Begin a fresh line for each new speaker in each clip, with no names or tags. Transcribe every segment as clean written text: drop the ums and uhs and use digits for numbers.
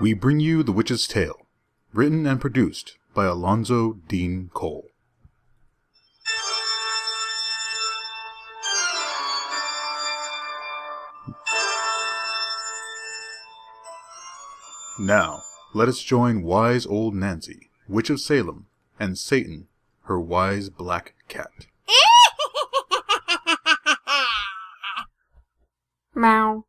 we bring you The Witch's Tale, written and produced by Alonzo Dean Cole. Now, let us join wise old Nancy, Witch of Salem, and Satan, her wise black cat.
Meow.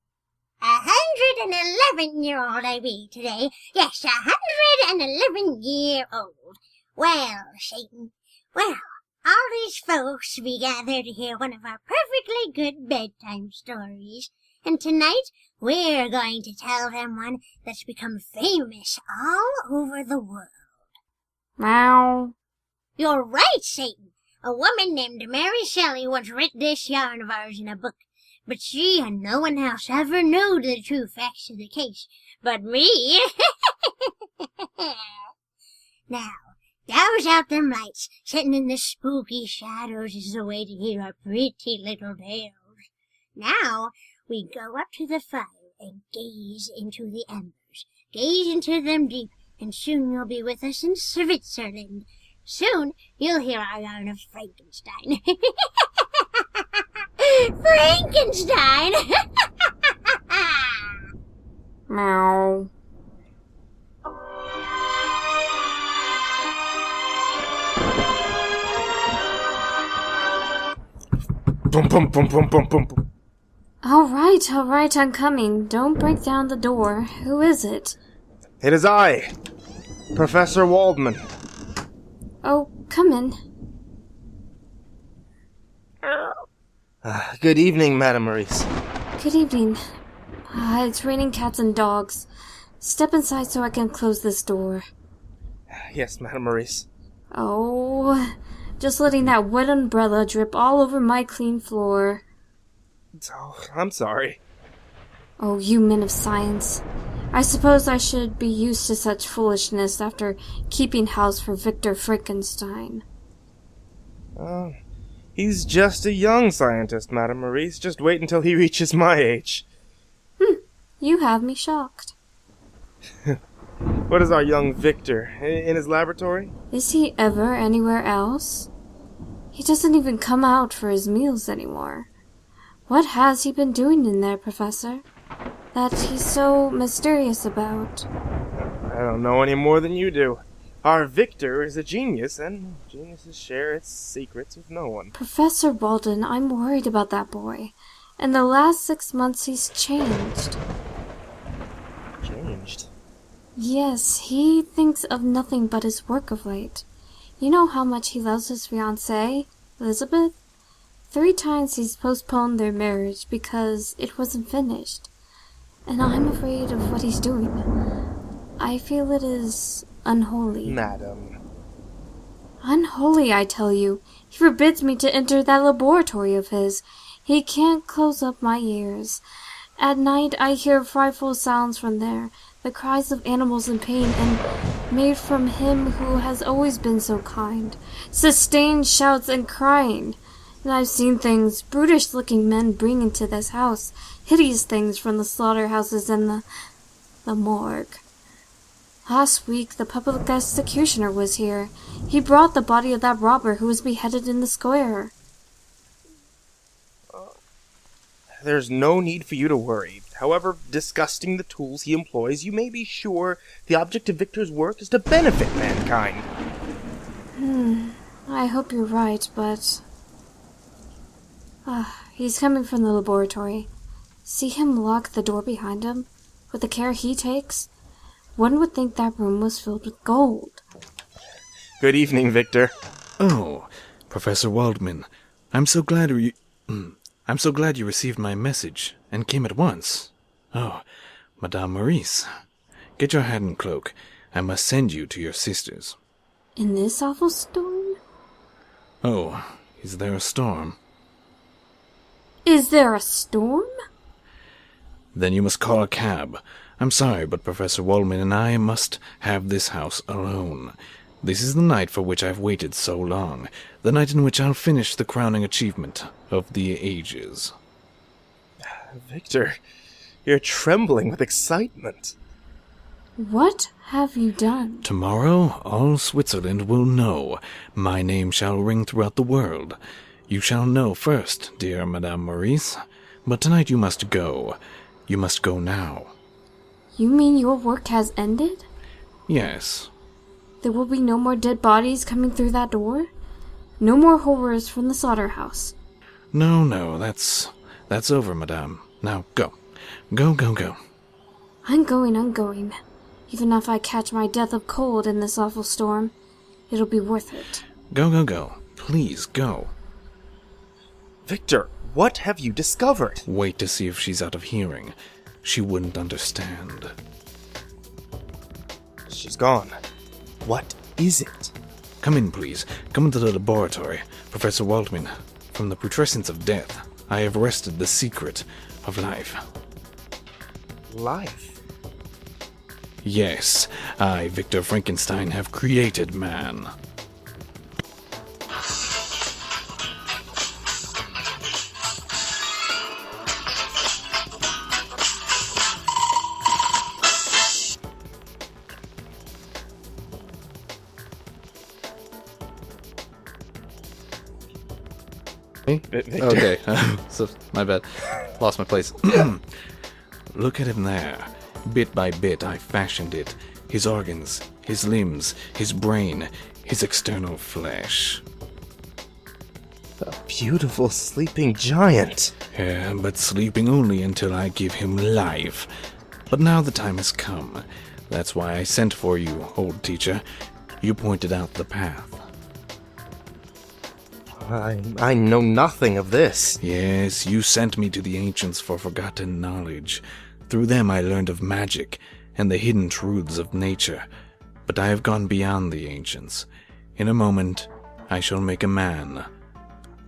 111-year-old I be today. Yes, 111-year-old. Well, Satan, all these folks be gathered to hear one of our perfectly good bedtime stories. And tonight, we're going to tell them one that's become famous all over the world.
Meow.
You're right, Satan. A woman named Mary Shelley once writ this yarn of ours in a book. But she and no one else ever knew the true facts of the case. But me. Now, douse out them lights, sitting in the spooky shadows is the way to hear our pretty little tales. Now, we go up to the fire and gaze into the embers. Gaze into them deep, and soon you'll be with us in Switzerland. Soon you'll hear our yarn of Frankenstein. Frankenstein!
Meow.
Boom, boom, boom, boom, boom, boom, boom.
All right, I'm coming. Don't break down the door. Who is it?
It is I, Professor Waldman.
Oh, come in.
Good evening, Madame Maurice.
Good evening. It's raining cats and dogs. Step inside so I can close this door.
Yes, Madame Maurice.
Oh, just letting that wet umbrella drip all over my clean floor.
Oh, I'm sorry.
Oh, you men of science. I suppose I should be used to such foolishness after keeping house for Victor Frankenstein.
He's just a young scientist, Madame Maurice. Just wait until he reaches my age.
You have me shocked.
What is our young Victor? In his laboratory?
Is he ever anywhere else? He doesn't even come out for his meals anymore. What has he been doing in there, Professor, that he's so mysterious about?
I don't know any more than you do. Our Victor is a genius, and geniuses share its secrets with no one.
Professor Walden, I'm worried about that boy. In the last 6 months, he's changed.
Changed?
Yes, he thinks of nothing but his work of late. You know how much he loves his fiancée, Elizabeth? 3 times he's postponed their marriage because it wasn't finished. And I'm afraid of what he's doing. I feel it is unholy.
Madam.
Unholy, I tell you. He forbids me to enter that laboratory of his. He can't close up my ears. At night I hear frightful sounds from there, the cries of animals in pain, and made from him who has always been so kind. Sustained shouts and crying. And I've seen things brutish-looking men bring into this house, hideous things from the slaughterhouses and the morgue. Last week, the public executioner was here. He brought the body of that robber who was beheaded in the square.
There's no need for you to worry. However disgusting the tools he employs, you may be sure the object of Victor's work is to benefit mankind.
I hope you're right, but... he's coming from the laboratory. See him lock the door behind him? With the care he takes? One would think that room was filled with gold.
Good evening, Victor.
Oh, Professor Waldman, I'm so glad you received my message and came at once. Oh, Madame Maurice, get your hat and cloak. I must send you to your sisters.
In this awful storm?
Oh, is there a storm?
Is there a storm?
Then you must call a cab. I'm sorry, but Professor Waldman and I must have this house alone. This is the night for which I've waited so long, the night in which I'll finish the crowning achievement of the ages.
Victor, you're trembling with excitement.
What have you done?
Tomorrow, all Switzerland will know. My name shall ring throughout the world. You shall know first, dear Madame Maurice. But tonight you must go. You must go now.
You mean your work has ended?
Yes.
There will be no more dead bodies coming through that door? No more horrors from the slaughterhouse?
No, that's over, Madame. Now, go. Go.
I'm going. Even if I catch my death of cold in this awful storm, it'll be worth it.
Go. Please, go.
Victor, what have you discovered?
Wait to see if she's out of hearing. She wouldn't understand.
She's gone. What is it?
Come in, please. Come into the laboratory. Professor Waldman, from the putrescence of death, I have wrested the secret of life.
Life?
Yes, I, Victor Frankenstein, have created man. Okay, so my bad. Lost my place. Look at him there. Bit by bit, I fashioned it. His organs, his limbs, his brain, his external flesh.
A beautiful sleeping giant.
Yeah, but sleeping only until I give him life. But now the time has come. That's why I sent for you, old teacher. You pointed out the path.
I know nothing of this.
Yes, you sent me to the ancients for forgotten knowledge. Through them I learned of magic and the hidden truths of nature. But I have gone beyond the ancients. In a moment, I shall make a man.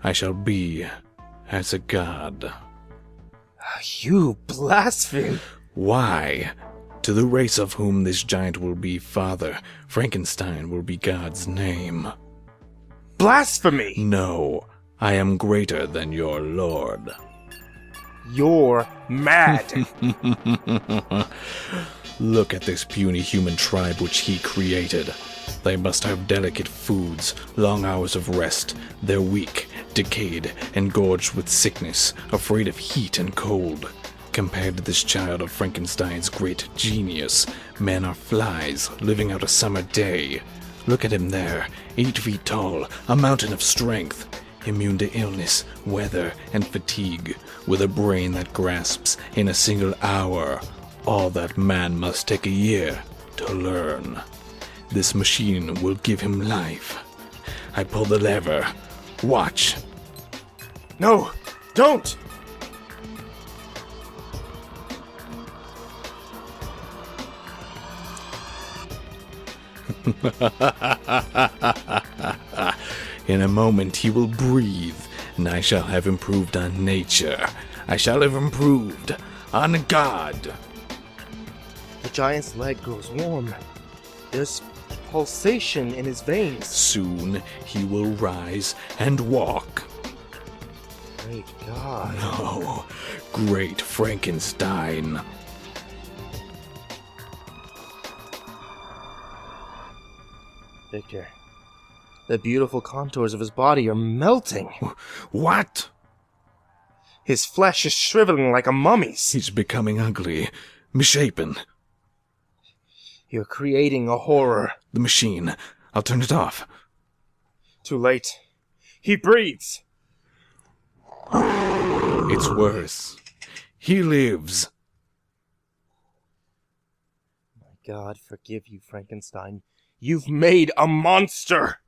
I shall be as a god.
You blaspheme!
Why? To the race of whom this giant will be father, Frankenstein will be God's name.
Blasphemy!
No, I am greater than your lord.
You're mad.
Look at this puny human tribe which he created. They must have delicate foods, long hours of rest. They're weak, decayed, and gorged with sickness, afraid of heat and cold. Compared to this child of Frankenstein's great genius, men are flies living out a summer day. Look at him there, 8 feet tall, a mountain of strength, immune to illness, weather, and fatigue, with a brain that grasps in a single hour all that man must take a year to learn. This machine will give him life. I pull the lever. Watch.
No, don't!
In a moment he will breathe, and I shall have improved on nature. I shall have improved on God.
The giant's leg grows warm. There's pulsation in his veins.
Soon he will rise and walk.
Great God.
Oh, great Frankenstein.
Victor, the beautiful contours of his body are melting.
What?
His flesh is shriveling like a mummy's.
He's becoming ugly, misshapen.
You're creating a horror.
The machine. I'll turn it off.
Too late. He breathes.
It's worse. He lives.
My God, forgive you, Frankenstein. You've made a monster!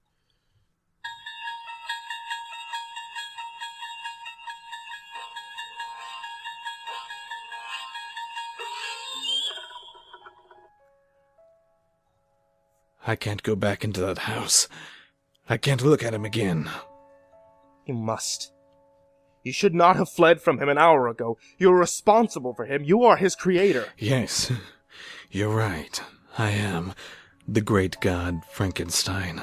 I can't go back into that house. I can't look at him again.
You must. You should not have fled from him an hour ago. You're responsible for him. You are his creator.
Yes, you're right. I am the great god Frankenstein.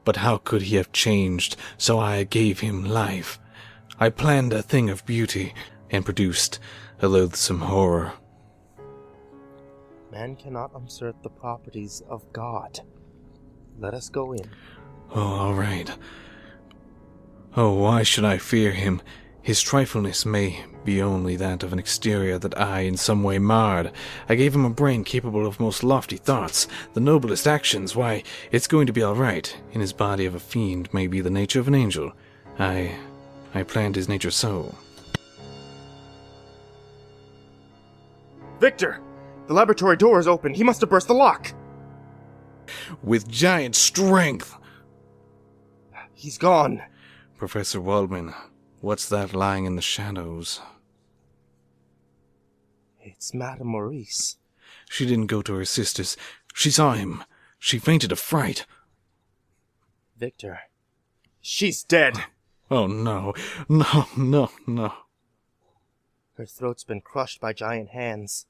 But how could he have changed so I gave him life? I planned a thing of beauty. and produced a loathsome horror.
Man cannot usurp the properties of God. Let us go in.
Oh, all right. Oh, why should I fear him? His trifleness may be only that of an exterior that I in some way marred. I gave him a brain capable of most lofty thoughts, the noblest actions. Why, it's going to be all right. In his body of a fiend may be the nature of an angel. I planned his nature so.
Victor! The laboratory door is open. He must have burst the lock.
With giant strength!
He's gone.
Professor Waldman, what's that lying in the shadows?
It's Madame Maurice.
She didn't go to her sister's. She saw him. She fainted of fright.
Victor. She's dead.
Oh, no. No, no, no.
Her throat's been crushed by giant hands.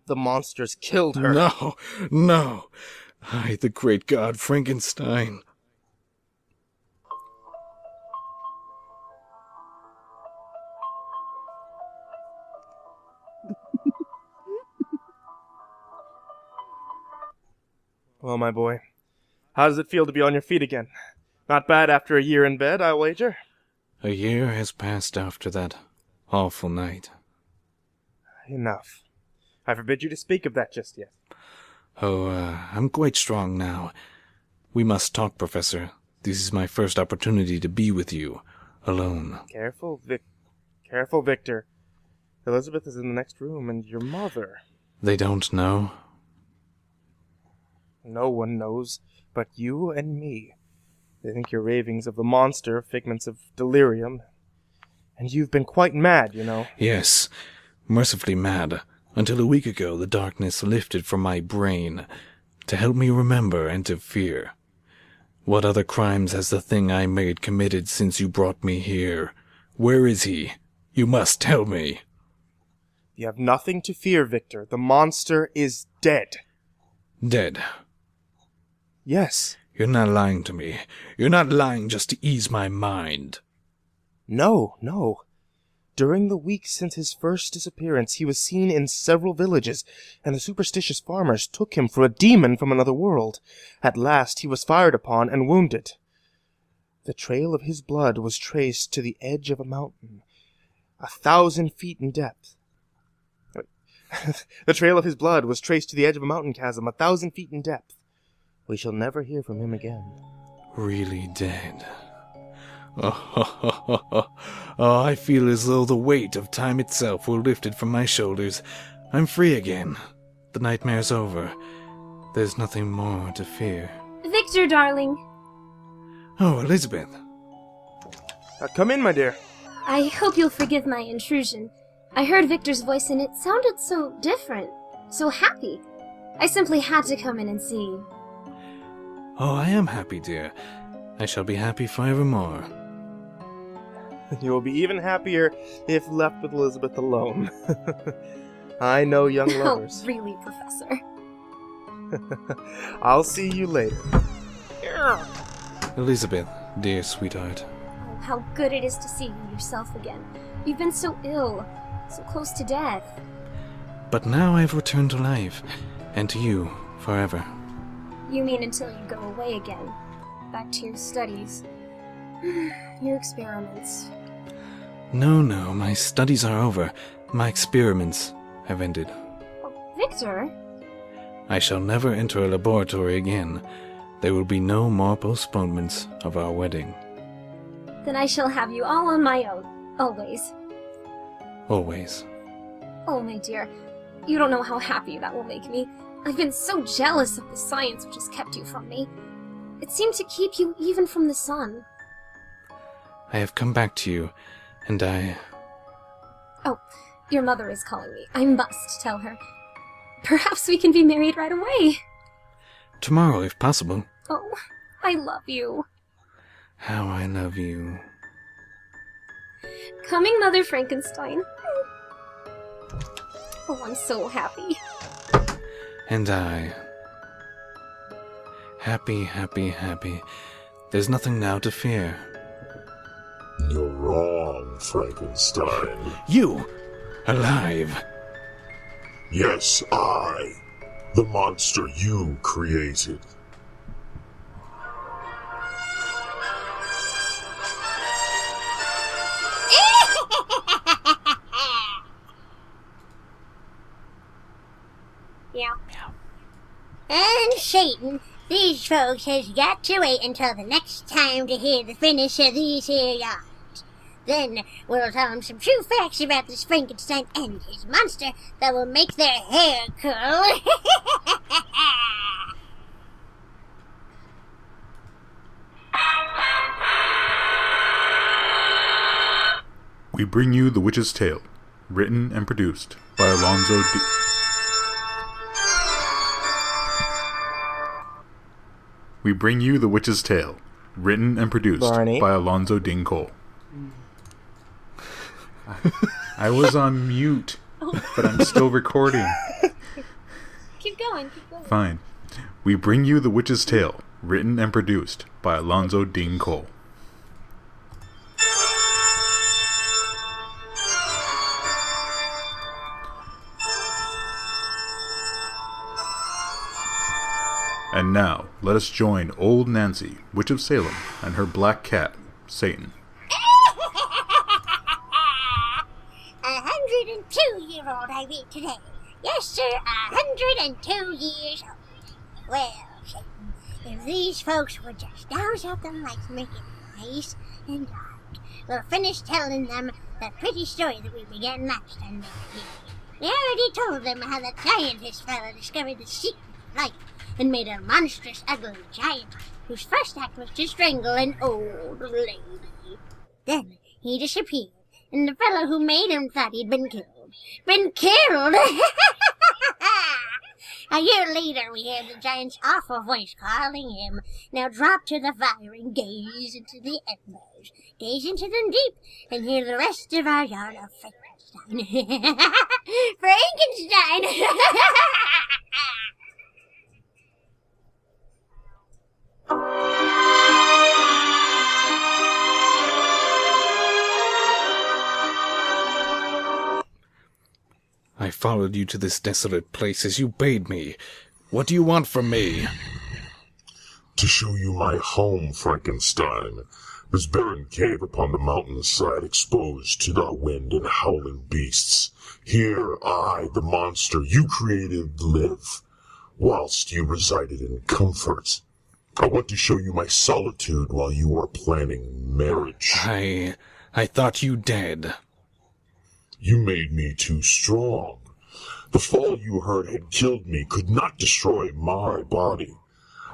The monsters killed her.
No, no. I, the great god Frankenstein.
Well, my boy, how does it feel to be on your feet again? Not bad after a year in bed, I wager?
A year has passed after that awful night.
Enough. I forbid you to speak of that just yet.
Oh, I'm quite strong now. We must talk, Professor. This is my first opportunity to be with you, alone.
Careful, Victor. Elizabeth is in the next room, and your mother.
They don't know?
No one knows, but you and me. They think your ravings of the monster, figments of delirium. And you've been quite mad, you know.
Yes, mercifully mad. Until a week ago, the darkness lifted from my brain to help me remember and to fear. What other crimes has the thing I made committed since you brought me here? Where is he? You must tell me.
You have nothing to fear, Victor. The monster is dead.
Dead?
Yes.
You're not lying to me. You're not lying just to ease my mind.
No. During the week since his first disappearance, he was seen in several villages, and the superstitious farmers took him for a demon from another world. At last he was fired upon and wounded. The trail of his blood was traced to the edge of a mountain, 1,000 feet in depth. The trail of his blood was traced to the edge of a mountain chasm, 1,000 feet in depth. We shall never hear from him again.
Really dead. Oh, I feel as though the weight of time itself were lifted from my shoulders. I'm free again. The nightmare's over. There's nothing more to fear.
Victor, darling.
Oh, Elizabeth.
Come in, my dear.
I hope you'll forgive my intrusion. I heard Victor's voice and it sounded so different, so happy. I simply had to come in and see.
Oh, I am happy, dear. I shall be happy forevermore.
You will be even happier if left with Elizabeth alone. I know young lovers.
Oh, really, Professor?
I'll see you later.
Elizabeth, dear sweetheart.
Oh, how good it is to see you yourself again. You've been so ill, so close to death.
But now I've returned to life, and to you forever.
You mean until you go away again? Back to your studies? Your experiments?
No, my studies are over. My experiments have ended.
Oh, Victor?
I shall never enter a laboratory again. There will be no more postponements of our wedding.
Then I shall have you all on my own, always.
Always.
Oh, my dear, you don't know how happy that will make me. I've been so jealous of the science which has kept you from me. It seemed to keep you even from the sun.
I have come back to you, and I...
Oh, your mother is calling me. I must tell her. Perhaps we can be married right away.
Tomorrow, if possible.
Oh, I love you.
How I love you.
Coming, Mother Frankenstein. Oh, I'm so happy.
And I... Happy, happy, happy. There's nothing now to fear.
You're wrong. Frankenstein.
You! Alive!
Yes, I. The monster you created.
Yeah. And Satan, these folks has got to wait until the next time to hear the finish of these here yarns. Then we'll tell them some true facts about this Frankenstein and his monster that will make their hair curl.
We bring you The Witch's Tale, written and produced by Alonzo D. We bring you The Witch's Tale, written and produced
Barney?
by Alonzo Ding Cole. I was on mute, but I'm still recording.
Keep going.
Fine. We bring you The Witch's Tale, written and produced by Alonzo Ding Cole. And now, let us join old Nancy, Witch of Salem, and her black cat, Satan.
102-year-old I be today. Yes, sir, 102 years old. Well, Satan, if these folks would just douse out the lights and make it nice and dark, we'll finish telling them that pretty story that we began last time they were here. We already told them how the giantess fella discovered the secret of life and made a monstrous, ugly giant whose first act was to strangle an old lady. Then he disappeared, and the fellow who made him thought he'd been killed. Been killed! A year later, we hear the giant's awful voice calling him. Now drop to the fire and gaze into the embers. Gaze into them deep and hear the rest of our yarn of Frankenstein. Frankenstein!
I followed you to this desolate place as you bade me. What do you want from me?
To show you my home, Frankenstein. This barren cave upon the mountainside exposed to the wind and howling beasts. Here I, the monster you created, live, whilst you resided in comfort. I want to show you my solitude while you are planning marriage.
I thought you dead.
You made me too strong. The fall you heard had killed me could not destroy my body.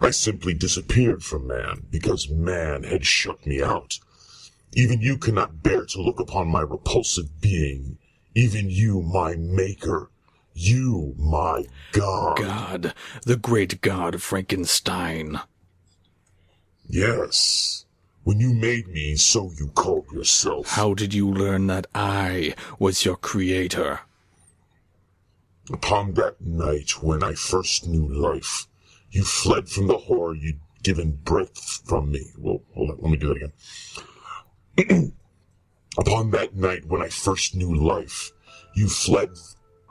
I simply disappeared from man because man had shut me out. Even you cannot bear to look upon my repulsive being. Even you, my maker. You, my god.
God, the great god Frankenstein.
Yes. When you made me, so you called yourself.
How did you learn that I was your creator?
Upon that night when I first knew life, you fled from the horror you'd given birth from me. Well, hold on, let me do that again. Upon that night when I first knew life, you fled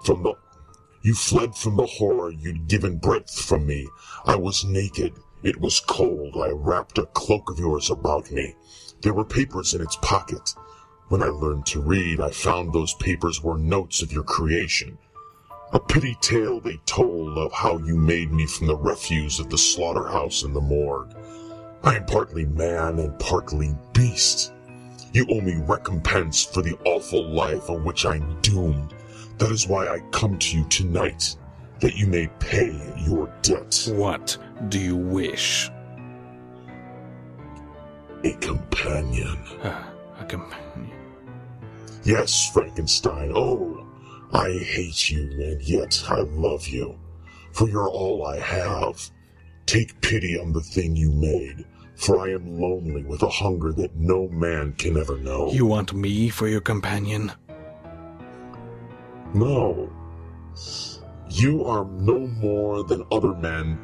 from the horror you'd given birth from me. I was naked. It was cold. I wrapped a cloak of yours about me. There were papers in its pocket. When I learned to read, I found those papers were notes of your creation. A petty tale they told of how you made me from the refuse of the slaughterhouse and the morgue. I am partly man and partly beast. You owe me recompense for the awful life on which I'm doomed. That is why I come to you tonight, that you may pay your debt.
What do you wish?
A companion.
A companion.
Yes, Frankenstein. Oh, I hate you, and yet I love you. For you're all I have. Take pity on the thing you made, for I am lonely with a hunger that no man can ever know.
You want me for your companion?
No. You are no more than other men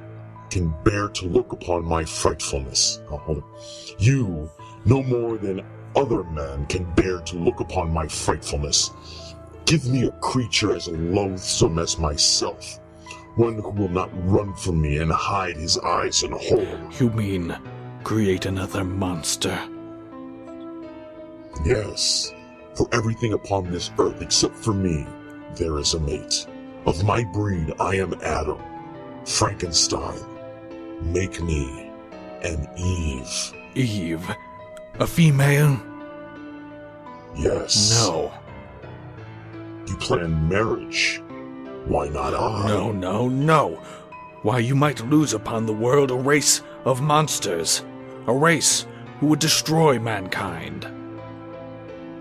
can bear to look upon my frightfulness. Oh, hold on. You no more than other man can bear to look upon my frightfulness. Give me a creature as loathsome as myself, one who will not run from me and hide his eyes in horror.
You mean create another monster?
Yes, for everything upon this earth except for me, there is a mate. Of my breed, I am Adam, Frankenstein. Make me an Eve.
Eve? A female?
Yes.
No.
You plan marriage. Why not I?
No, no, no. Why, you might lose upon the world a race of monsters. A race who would destroy mankind.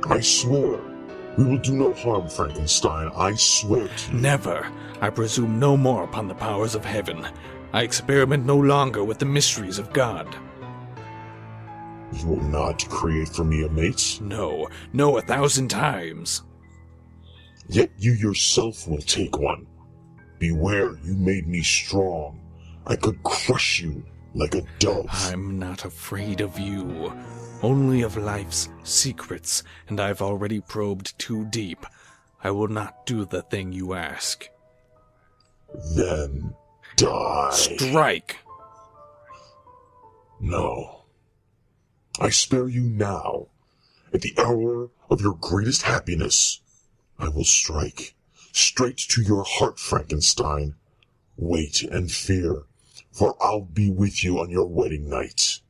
I swear. We will do no harm, Frankenstein. I swear to you.
Never. I presume no more upon the powers of heaven. I experiment no longer with the mysteries of God.
You will not create for me a mate?
No, no, 1,000 times.
Yet you yourself will take one. Beware, you made me strong. I could crush you like a dove.
I'm not afraid of you. Only of life's secrets, and I've already probed too deep. I will not do the thing you ask.
Then die.
Strike!
No. I spare you now. At the hour of your greatest happiness, I will strike. Straight to your heart, Frankenstein. Wait and fear, for I'll be with you on your wedding night.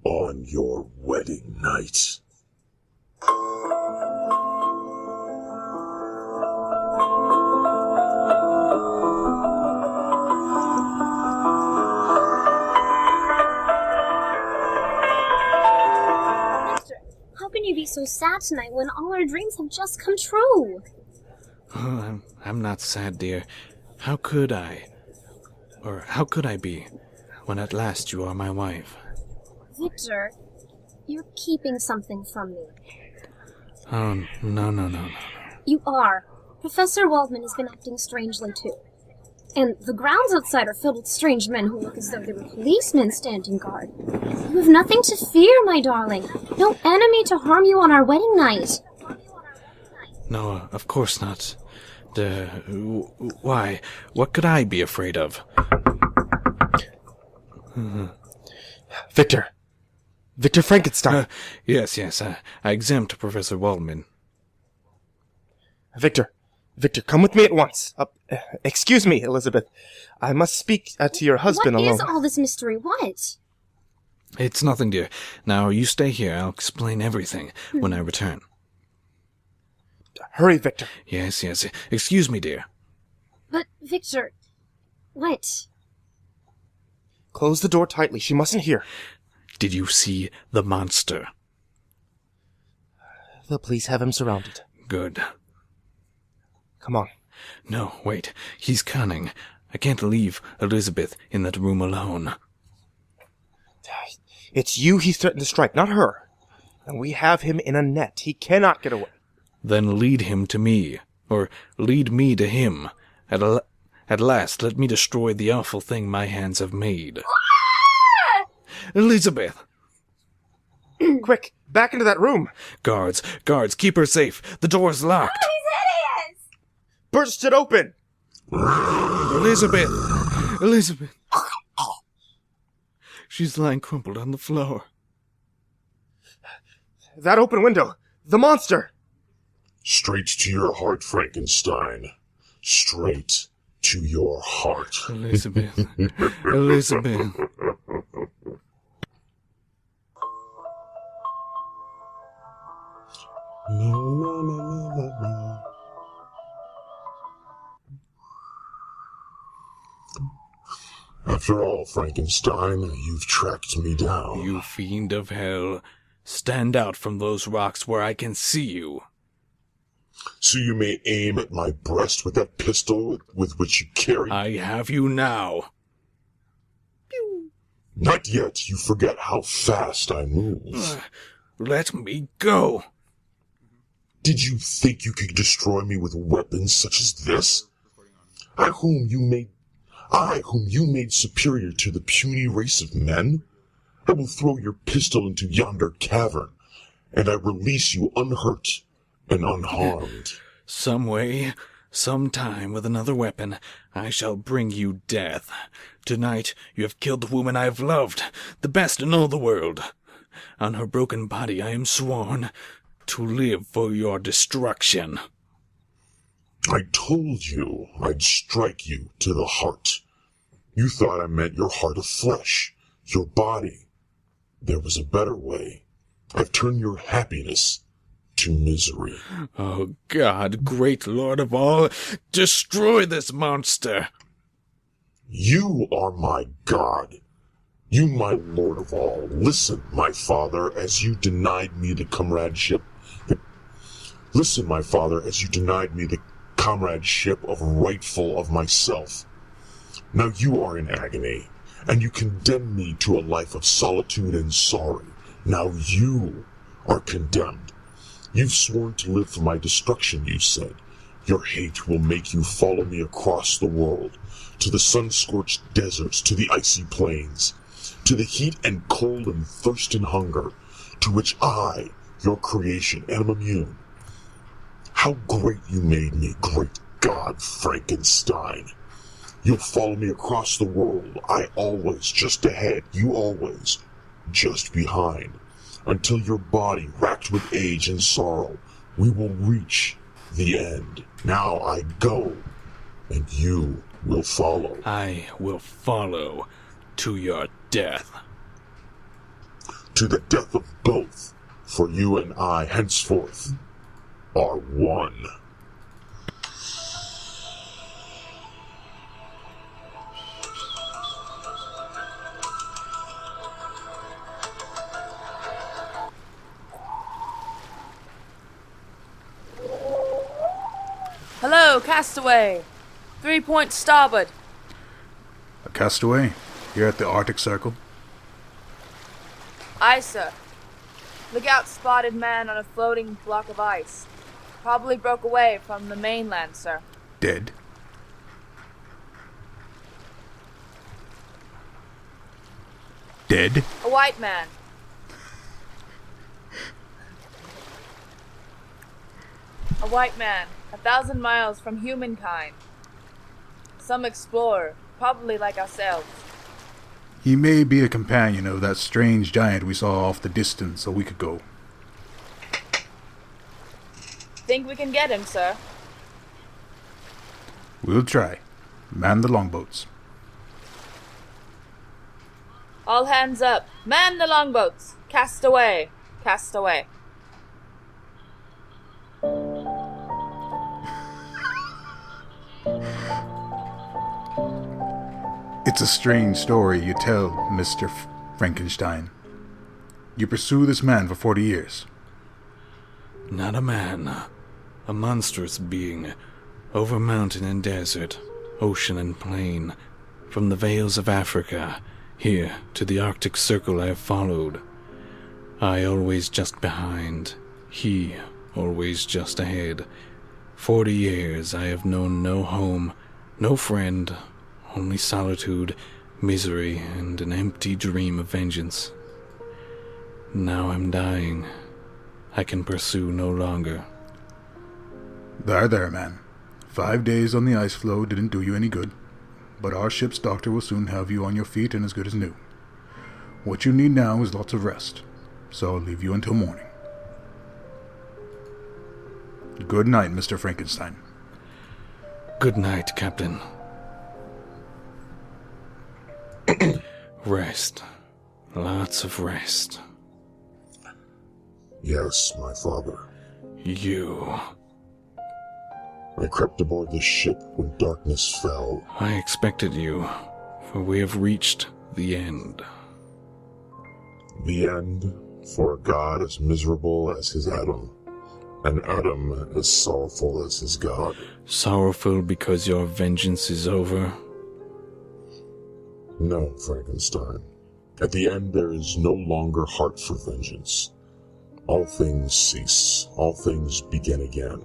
On your wedding night.
How can you be so sad tonight when all our dreams have just come true?
Oh, I'm not sad, dear. How could I? Or how could I be, when at last you are my wife?
Victor, you're keeping something from me.
Oh, no.
You are. Professor Waldman has been acting strangely, too. And the grounds outside are filled with strange men who look as though they were policemen standing guard. You have nothing to fear, my darling. No enemy to harm you on our wedding night.
No, of course not. Why? What could I be afraid of?
Victor Frankenstein.
Yes, I exempt Professor Waldman.
Victor, come with me at once. Excuse me, Elizabeth. I must speak to your husband alone.
What is all this mystery? What?
It's nothing, dear. Now, you stay here. I'll explain everything when I return.
Hurry, Victor.
Yes. Excuse me, dear.
But, Victor, what?
Close the door tightly. She mustn't hear.
Did you see the monster?
The police have him surrounded.
Good.
Come on.
No, wait. He's cunning. I can't leave Elizabeth in that room alone.
It's you he's threatened to strike, not her. And we have him in a net. He cannot get away.
Then lead him to me, or lead me to him. At last, let me destroy the awful thing my hands have made. Elizabeth!
Quick, back into that room.
Guards, keep her safe. The door's locked.
Oh, he's hideous!
Burst it open.
Elizabeth! She's lying crumpled on the floor.
That open window. The monster.
Straight to your heart, Frankenstein. Straight to your heart.
Elizabeth.
La. After all, Frankenstein, you've tracked me down.
You fiend of hell. Stand out from those rocks where I can see you.
So you may aim at my breast with that pistol with which you carry.
I have you now.
Not yet. You forget how fast I move.
Let me go.
Did you think you could destroy me with weapons such as this? I whom you made superior to the puny race of men? I will throw your pistol into yonder cavern, and I release you unhurt and unharmed.
Some way, some time, with another weapon, I shall bring you death. Tonight, you have killed the woman I have loved, the best in all the world. On her broken body I am sworn to live for your destruction.
I told you I'd strike you to the heart. You thought I meant your heart of flesh, your body. There was a better way. I've turned your happiness to misery.
Oh God, great Lord of all, destroy this monster!
You are my God. You, my Lord of all. Listen, my Father, as you denied me the comradeship. Listen, my Father, as you denied me the comradeship of rightful of myself. Now you are in agony, and you condemn me to a life of solitude and sorrow. Now you are condemned. You've sworn to live for my destruction, you said. Your hate will make you follow me across the world, to the sun-scorched deserts, to the icy plains, to the heat and cold and thirst and hunger, to which I, your creation, am immune. How great you made me, great God Frankenstein. You'll follow me across the world, I always just ahead, you always just behind, until your body, racked with age and sorrow, we will reach the end. Now I go, and you will follow.
I will follow to your death.
To the death of both, for you and I henceforth are one.
Hello, castaway! 3 points starboard.
A castaway, here at the Arctic Circle.
Aye, sir. Lookout spotted man on a floating block of ice. Probably broke away from the mainland, sir.
Dead? Dead?
A white man. A white man, 1,000 miles from humankind. Some explorer, probably like ourselves.
He may be a companion of that strange giant we saw off the distance a week ago.
Think we can get him, sir?
We'll try. Man the longboats.
All hands up. Man the longboats. Cast away. Cast away.
It's a strange story you tell, Mr. Frankenstein. You pursue this man for 40 years.
Not a man. A monstrous being. Over mountain and desert, ocean and plain. From the vales of Africa, here to the Arctic Circle I have followed. I always just behind. He always just ahead. 40 years I have known no home, no friend, only solitude, misery, and an empty dream of vengeance. Now I'm dying. I can pursue no longer.
There, man. 5 days on the ice floe didn't do you any good, but our ship's doctor will soon have you on your feet and as good as new. What you need now is lots of rest, so I'll leave you until morning. Good night, Mr. Frankenstein.
Good night, Captain. Rest. Lots of rest.
Yes, my father.
You.
I crept aboard the ship when darkness fell.
I expected you, for we have reached the end.
The end for a god as miserable as his Adam, and Adam as sorrowful as his god.
Sorrowful because your vengeance is over?
No, Frankenstein. At the end there is no longer heart for vengeance. All things cease. All things begin again.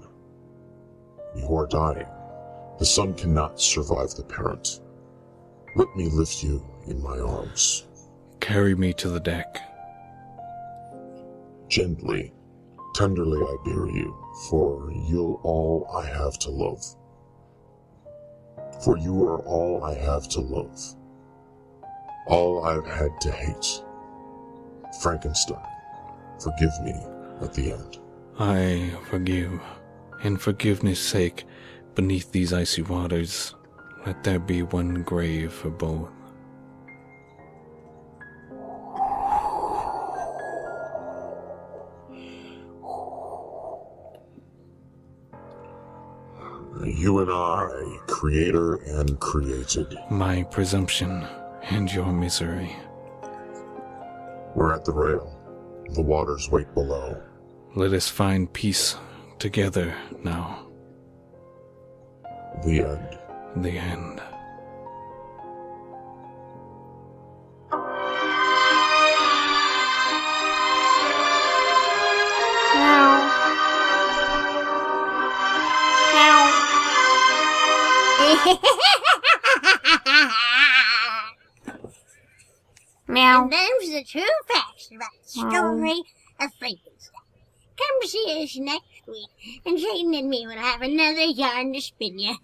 You are dying. The son cannot survive the parent. Let me lift you in my arms.
carry me to the deck.
Gently, tenderly I bear you, for you're all I have to love. For you are all I have to love. All I've had to hate. Frankenstein, forgive me at the end.
I forgive. In forgiveness' sake, beneath these icy waters, let there be one grave for both.
You and I, creator and created.
My presumption and your misery.
We're at the rail. The waters wait below.
Let us find peace together now.
The end.
The end.
Meow.
And them's the true facts about the story of Frankenstein. Come see us next week, and Satan and me will have another yarn to spin you.